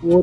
4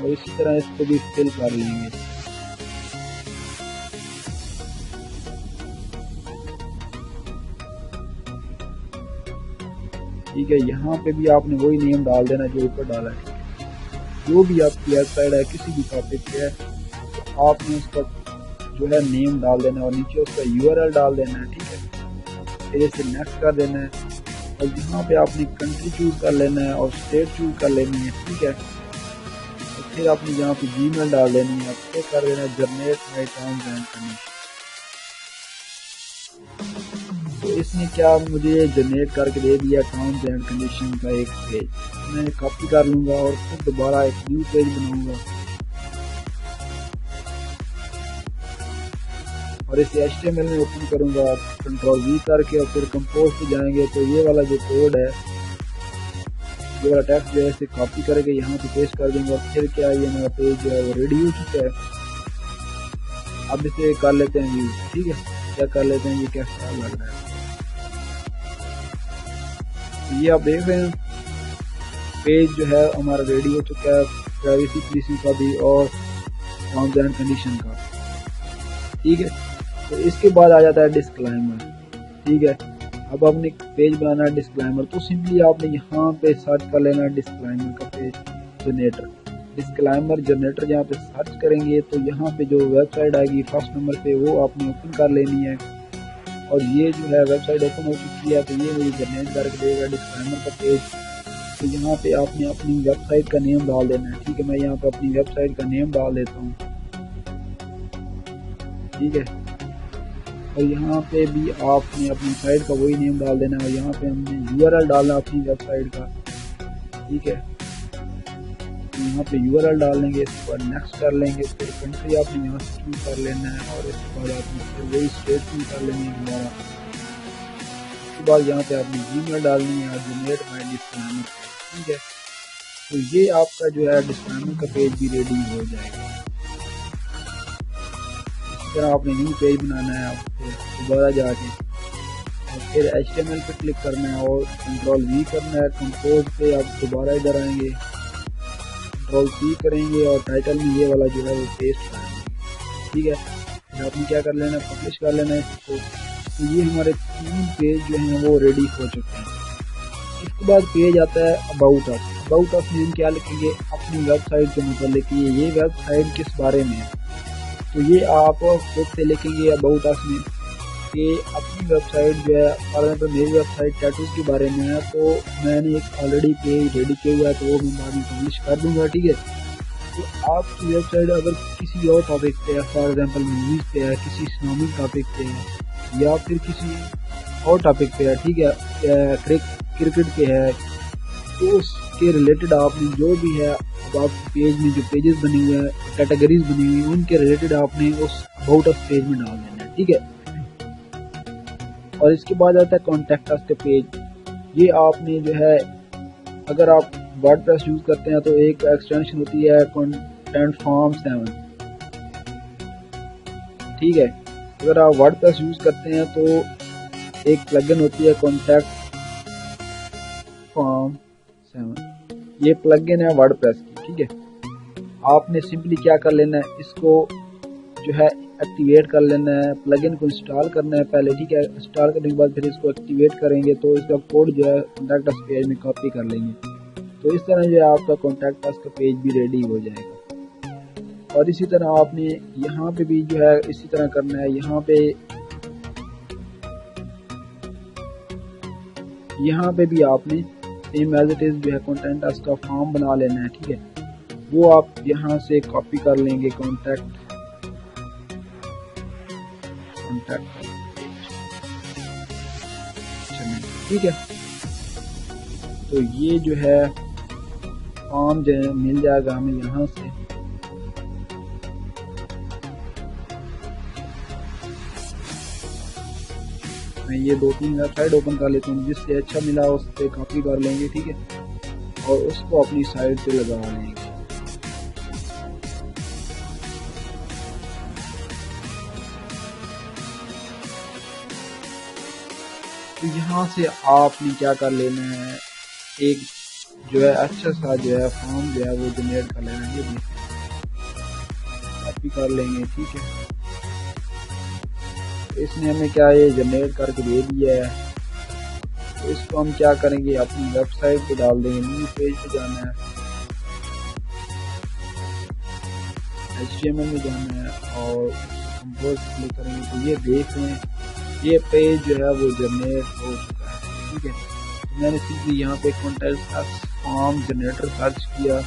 اور اسی طرح اس کو بھی فل کر لیں گے. ٹھیک ہے, یہاں پہ بھی آپ نے وہی نیم ڈال دینا جو اوپر ڈالا ہے. جو بھی آپ کی ویب سائٹ ہے کسی بھی ٹاپک پہ ہے تو آپ نے اس کا جو ہے نیم ڈال دینا اور نیچے اس کا URL ڈال دینا ہے. ٹھیک ہے, پھر اسے نیکسٹ کر دینا ہے اور یہاں پہ آپ نے کنٹری چوز کر لینا ہے اور اسٹیٹ چوز کر لینی ہے. ٹھیک ہے, اور پھر آپ نے یہاں پہ جی میل ڈال دینی ہے, پھر کر دینا ہے generate my terms and condition. تو اس نے کیا مجھے جنریٹ کر کے دے دیا ٹرمز اینڈ کنڈیشن کا ایک پیج. میں کاپی کر لوں گا اور پھر دوبارہ ایک نیو پیج بناؤں گا اور اسے HTML میں اوپن کروں گا کنٹرول V کر کے, اور پھر کمپوز پہ جائیں گے تو یہ والا جو کوڈ ہے, یہ والا ٹیکسٹ جو ہے اسے کاپی کر کے یہاں پہ پیسٹ کر دوں گا. اور پھر کیا یہ میرا پیج جو ہے وہ ریڈی ہو چکا ہے. اب اسے کر لیتے ہیں یوز. ٹھیک ہے, کیا کر لیتے ہیں یہ کیسا لگ رہا ہے. یہ آپ دیکھ رہے ہیں پیج جو ہے ہمارا ریڈی ہو چکا ہے پرائیویسی پالیسی کا بھی اور ٹرمز اینڈ کنڈیشن کا. ٹھیک ہے, تو اس کے بعد آ جاتا ہے ڈسکلائمر. ٹھیک ہے, اب آپ نے پیج بنانا ہے ڈسکلائمر, تو سمپلی آپ نے یہاں پہ سرچ کر لینا ہے ڈسکلائمر کا پیج جنریٹر. ڈسکلائمر جنریٹر جہاں پہ سرچ کریں گے تو یہاں پہ جو ویب سائٹ آئے گی فرسٹ نمبر پہ وہ آپ نے اوپن کر لینی ہے. اور یہ جو ہے ویب سائٹ اوپن ہو چکی ہے تو یہ مجھے جنریٹ کر کے دے گا ڈسکلائمر کا پیج. تو یہاں پہ آپ نے اپنی ویب سائٹ کا نیم ڈال دینا ہے. ٹھیک ہے, میں یہاں پہ اپنی ویب سائٹ کا نیم ڈال دیتا ہوں. ٹھیک ہے, اور یہاں پہ بھی آپ نے اپنی سائٹ کا وہی نیم ڈال دینا ہے اور یہاں پہ ہم نے URL ڈالنا اپنی ویب سائٹ کا. ٹھیک ہے, یہاں پہ URL ڈال لیں گے, اس کے بعد نیکسٹ کر لیں گے. پھر کنٹری آپ نے یہاں سے چوز کر لینا ہے اور اس کے بعد آپ نے پھر وہی اسٹیٹ چوز کر لیں گے دوبارہ. اس کے بعد یہاں پہ آپ نے جی میل ڈالنی ہے اور جنریٹ مائی ڈسکلائمر. ٹھیک ہے, تو یہ آپ کا جو ہے ڈسکلائمر کا پیج بھی ریڈی ہو جائے گا. اس طرح آپ نے نیو پیج بنانا ہے, آپ کو دوبارہ جا کے اور پھر HTML پہ کلک کرنا ہے اور کنٹرول V کرنا ہے. کمپوز پہ آپ دوبارہ ادھر آئیں گے, کنٹرول C کریں گے اور ٹائٹل میں یہ والا جو ہے وہ پیسٹ کریں گے. ٹھیک ہے, پھر آپ نے کیا کر لینا ہے, پبلش کر لینا ہے اس کو. تو یہ ہمارے 3 پیج جو ہیں وہ ریڈی ہو چکے ہیں. اس کے بعد پیج آتا ہے اباؤٹ اس. اباؤٹ اس میں ہم کیا لکھیں گے, اپنی ویب سائٹ کے متعلق یہ ویب سائٹ کس بارے میں ہے. تو یہ آپ خود سے لکھیں گے اباؤٹ اس میں کہ اپنی ویب سائٹ جو ہے, فار ایگزامپل میری ویب سائٹ ٹیٹوز کے بارے میں ہے تو میں نے ایک آلریڈی پیج ریڈی کیا ہوا ہے تو وہ میں بعد میں پبلش کر دوں گا. ٹھیک ہے, تو آپ کی ویب سائٹ اگر کسی اور ٹاپک پہ ہے, فار ایگزامپل میوزک پہ ہے, کسی اسلامک ٹاپک پہ ہے یا پھر کسی اور ٹاپک پہ ہے, ٹھیک ہے, کرکٹ پہ ہے, تو اس کے ریلیٹڈ آپ نے جو بھی ہے, اب آپ پیج میں جو پیجز بنے ہوئے ہیں, کیٹیگریز بنی ہوئی ہیں, ان کے ریلیٹڈ آپ نے اس اباؤٹ اس پیج میں ڈال دینا ہے. ٹھیک ہے, اور اس کے بعد آتا ہے کانٹیکٹ اس کا پیج. یہ آپ نے جو ہے, اگر آپ ورڈ پریس یوز کرتے ہیں تو ایک ایکسٹینشن ہوتی ہے کنٹینٹ فارم 7. ٹھیک ہے, اگر آپ ورڈ پریس یوز کرتے ہیں تو ایک پلگن ہوتی ہے کانٹیکٹ فارم 7. یہ پلگن ہے ورڈ پریس کی. ٹھیک ہے, آپ نے سمپلی کیا کر لینا ہے, اس کو جو ہے ایکٹیویٹ کر لینا ہے, پلگن کو انسٹال کرنا ہے پہلے. ٹھیک ہے, انسٹال کرنے کے بعد پھر اس کو ایکٹیویٹ کریں گے تو اس کا کوڈ جو ہے کانٹیکٹ اس پیج میں کاپی کر لیں گے. تو اس طرح جو ہے آپ کا کانٹیکٹ اس کا پیج بھی ریڈی ہو جائے گا. اور اسی طرح آپ نے یہاں پہ بھی جو ہے اسی طرح کرنا ہے. یہاں پہ بھی آپ نے سیم ایز اٹ از جو ہے کانٹینٹ اس کا فارم بنا لینا ہے. ٹھیک ہے, وہ آپ یہاں سے کاپی کر لیں گے کانٹیکٹ. ٹھیک ہے, تو یہ جو ہے فارم جو ہے مل جائے گا ہمیں یہاں سے. میں یہ 2-3 ویب سائٹ اوپن کر لیتا ہوں, جس سے اچھا ملا اس پہ کاپی کر لیں گے. ٹھیک ہے, اور اس کو اپنی سائٹ پہ لگا لیں گے. تو یہاں سے آپ نے کیا کر لینا ہے, ایک جو ہے اچھا سا جو ہے فارم جو ہے وہ جنریٹ کر لینا. یہ کاپی کر لیں گے. ٹھیک ہے, اس نے ہمیں کیا یہ جنریٹ کر کے دے دیا ہے. اس کو ہم کیا کریں گے, اپنی ویب سائٹ پہ ڈال دیں گے. نیو پیج پہ جانا ہے, HTML میں جانا ہے اور کمپوز کلک کریں گے. تو یہ دیکھ لیں یہ پیج جو ہے وہ جنریٹ ہو چکا ہے. ٹھیک ہے, تو میں نے سمپلی یہاں پہ کانٹیکٹ اس فارم جنریٹر سرچ کیا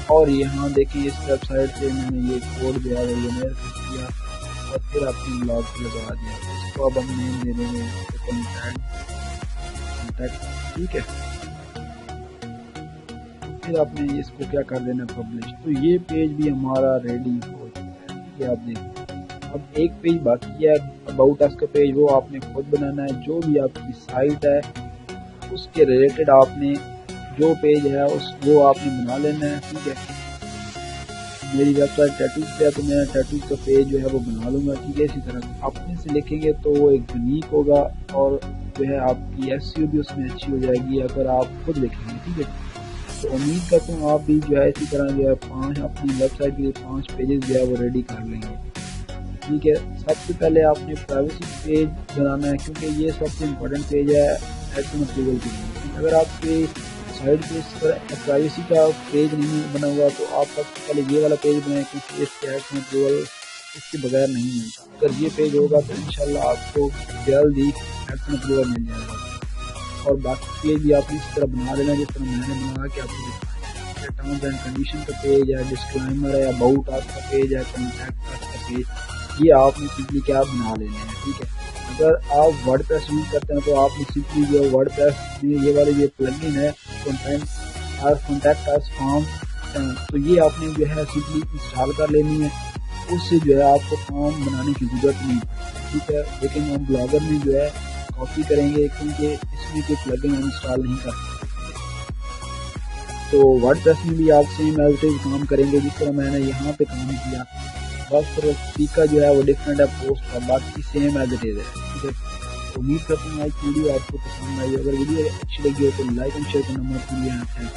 اور یہاں دیکھیں اس ویب سائٹ سے میں نے یہ کوڈ جو ہے وہ جنریٹ کیا اور پھر اپنی بلاگ پہ لگا دیا. اس کو اب ہم نیم دے دیں گے کانٹیکٹ. ٹھیک ہے, پھر آپ نے اس کو کیا کر دینا پبلش. تو یہ پیج بھی ہمارا ریڈی ہو چکا ہے. ٹھیک ہے, آپ دیکھیں اب ایک پیج باقی ہے اباؤٹ اس کا پیج. وہ آپ نے خود بنانا ہے. جو بھی آپ کی سائٹ ہے اس کے ریلیٹڈ آپ نے جو پیج ہے وہ آپ نے بنا لینا ہے. ٹھیک ہے, میری ویب سائٹ ٹیٹوز پہ ہے تو میں ٹیٹوز کا پیج جو ہے وہ بنا لوں گا. ٹھیک ہے, اسی طرح اپنے سے لکھیں گے تو وہ ایک یونیک ہوگا اور جو ہے آپ کی SEO بھی اس میں اچھی ہو جائے گی اگر آپ خود لکھیں گے. ٹھیک ہے, تو امید کرتا ہوں آپ بھی جو ہے اسی طرح جو ہے اپنی ویب سائٹ کے لیے 5 پیجز جو ہے وہ ریڈی کر لیں گے. ٹھیک ہے, سب سے پہلے آپ نے پرائیویسی پیج بنانا ہے کیونکہ یہ سب سے امپورٹنٹ پیج ہے ایڈسنس اپروول کے لیے. اگر آپ کے سائٹ پہ اس طرح پرائیویسی کا پیج نہیں بنا ہوا تو آپ سب سے پہلے یہ والا پیج بنائیں کیونکہ اس کے ایڈسنس اپروول اس کے بغیر نہیں ملتا. اگر یہ پیج ہوگا تو انشاءاللہ آپ کو جلد ہی ایڈسنس اپروول مل جائے گا. اور باقی پیج بھی آپ نے اس طرح بنا لینا جس طرح میں نے بنا کے آپ کو دکھایا. ٹرمز اینڈ کنڈیشن کا پیج ہے, ڈسکلائمر ہے, اباؤٹ اس کا پیج ہے, کانٹیکٹ اس کا پیج, یہ آپ نے سمپلی کیا بنا لینا ہے. ٹھیک ہے, اگر آپ ورڈ پریس یوز کرتے ہیں تو آپ نے سمپلی جو ورڈ پریس میں یہ والے جو پلگن ہے کانٹیکٹ اس فارم, تو یہ آپ نے جو ہے سمپلی انسٹال کر لینی ہے. اس سے جو ہے آپ کو فارم بنانے کی ضرورت نہیں. ٹھیک ہے, لیکن ہم بلاگر میں جو ہے کاپی کریں گے کیونکہ اس میں کوئی پلگن ہم انسٹال نہیں کر سکتے. تو ورڈ پریس میں بھی آپ سیم ایز اٹ از کام کریں گے جس طرح میں نے یہاں پہ کام کیا. بس طریقہ جو ہے وہ ڈفرینٹ ہے پوسٹ کا, باقی سیم ایز اٹ از ہے. ٹھیک ہے, امید کرتا ہوں آج ویڈیو آپ کو پسند آئی. اگر ویڈیو اچھی لگی ہو تو لائک اینڈ شیئر کرنا مت بھولیے.